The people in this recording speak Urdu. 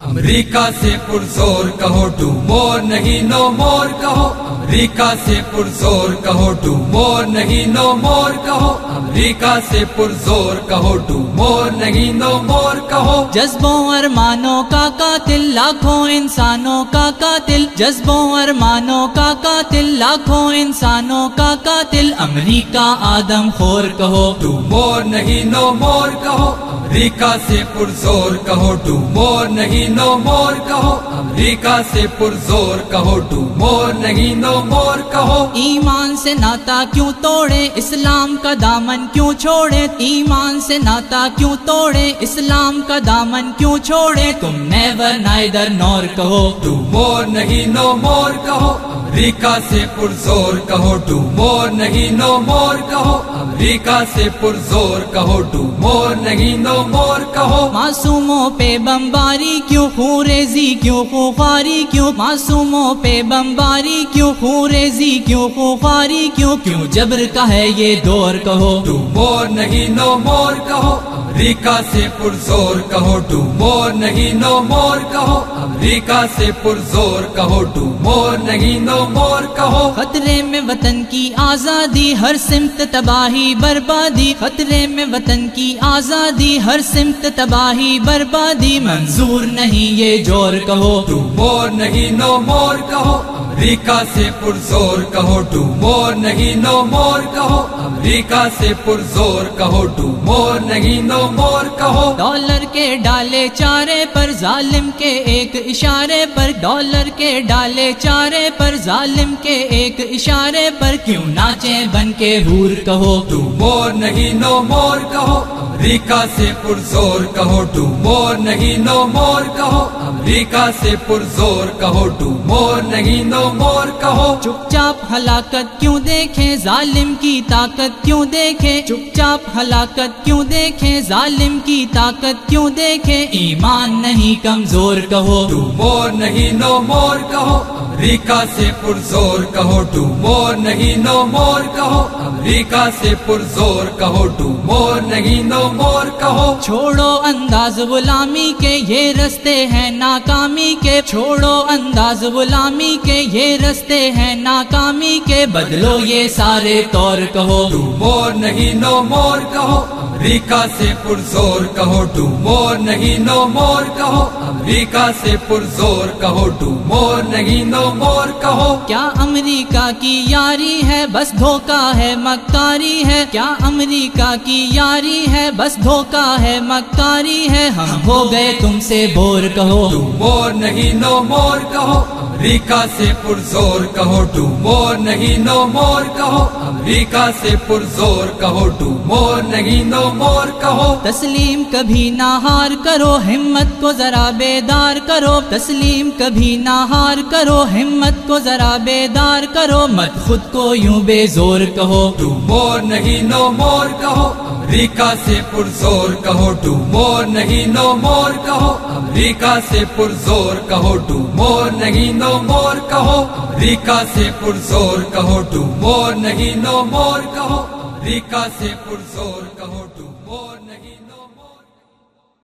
امریکہ سے پرزور کہو ٹو مور نہیں نو مور کہو، امریکہ سے پرزور کہو ٹو مور نہیں نو مور کہو، امریکہ سے پرزور کہو ٹو مور نہیں نو مور کہو۔ جذبوں ارمانوں کا قاتل، لاکھوں انسانوں کا قاتل، جذبوں ارمانوں کا قاتل، لاکھوں انسانوں کا قاتل، امریکہ آدم خور کہو ٹو مور نہیں نو مور کہو، امریکہ سے پرزور کہو ٹو مور نہیں نو مور کہو، امریکہ سے پرزور کہو ٹو مور نہیں نو مور کہو۔ ایمان سے ناتا کیوں توڑے، اسلام کا دامن کیوں چھوڑے، ایمان سے ناتا کیوں توڑے، اسلام کا دامن کیوں چھوڑے، تم نیور نائدر نور کہو ٹو مور نہیں نو مور کہو، امریکہ سے پرزور کہو ٹو مور نہیں نو مور کہو، امریکہ سے پرزور کہو ٹو مور نہیں نو مور کہو۔ معصوموں پہ بمباری کیوں، خوریزی کیوں، خوخاری کیوں، معصوموں پہ بمباری کیوں، خوریزی کیوں، خوخاری کیوں، کیوں جبر کا ہے یہ دور کہو ٹو مور نہیں نو مور کہو، امریکہ سے پرزور کہو ٹو مور نہیں نو مور کہو، امریکہ سے پرزور کہو ٹو مور نہیں نو مور کہو۔ خطرے میں وطن کی آزادی، ہر سمت تباہی بربادی، خطرے میں وطن کی آزادی، ہر سمت تباہی بربادی، منظور نہیں یہ جور کہو ٹو مور نہیں نو مور کہو، امریکہ سے پرزور کہو ٹو مور نہیں نو مور کہو، امریکہ سے پرزور کہو ٹو مور نہیں نو مور کہو۔ ڈالر کے ڈالے چارے پر، ظالم کے ایک اشارے پر، ڈالر کے ڈالے چارے پر، ظالم کے ایک اشارے پر، کیوں ناچیں بن کے حور کہو ٹو مور نہیں نو مور کہو، امریکہ سے پرزور کہو ٹو مور نہیں نو مور کہو، امریکہ سے پرزور کہو ٹو مور نہیں نو مور کہو۔ چپ چاپ ہلاکت کیوں دیکھیں، ظالم کی طاقت کیوں دیکھیں، چپ چاپ ہلاکت کیوں دیکھیں، ظالم کی طاقت کیوں دیکھیں، ایمان نہیں کمزور کہو ٹو مور نہیں نو مور کہو، امریکہ سے پرزور کہو ٹو مور نہیں نو مور کہو، امریکہ سے پرزور کہو ٹو مور نہیں نو مور کہو۔ چھوڑو انداز غلامی کے، یہ رستے ہیں ناکامی کے، چھوڑو انداز غلامی کے، یہ رستے ہیں ناکامی کے، بدلو یہ سارے طور کہو ٹو مور نہیں نو مور کہو، امریکہ سے پرزور کہو ٹو مور نہیں نو مور کہو، امریکہ سے پرزور کہو ٹو مور نہیں نو مور کہو۔ کیا امریکہ کی یاری ہے بس دھوکہ ہے مکاری ہے، کیا امریکہ کی یاری ہے بس دھوکہ ہے مکاری ہے، ہم ہو گئے تم سے بور کہو ٹو مور نہیں نو مور کہو، امریکہ سے پرزور کہو ٹو مور نہیں نو مور کہو، امریکہ سے پرزور کہو ٹو مور نہیں نو مور کہو۔ تسلیم کبھی نہ ہار کرو، ہمت کو ذرا بیدار کرو، تسلیم کبھی نہ ہار کرو، ہمت کو ذرا بیدار کرو، مت خود کو یوں بے زور کہو ٹو مور نہیں نو مور کہو، امریکہ سے پرزور کہو ٹو مور نہیں نو مور کہو، امریکہ سے پرزور کہو ٹو مور نہیں نو مور کہو، امریکہ سے پرزور کہو ٹو مور نہیں نو مور کہو، امریکہ سے پرزور کہو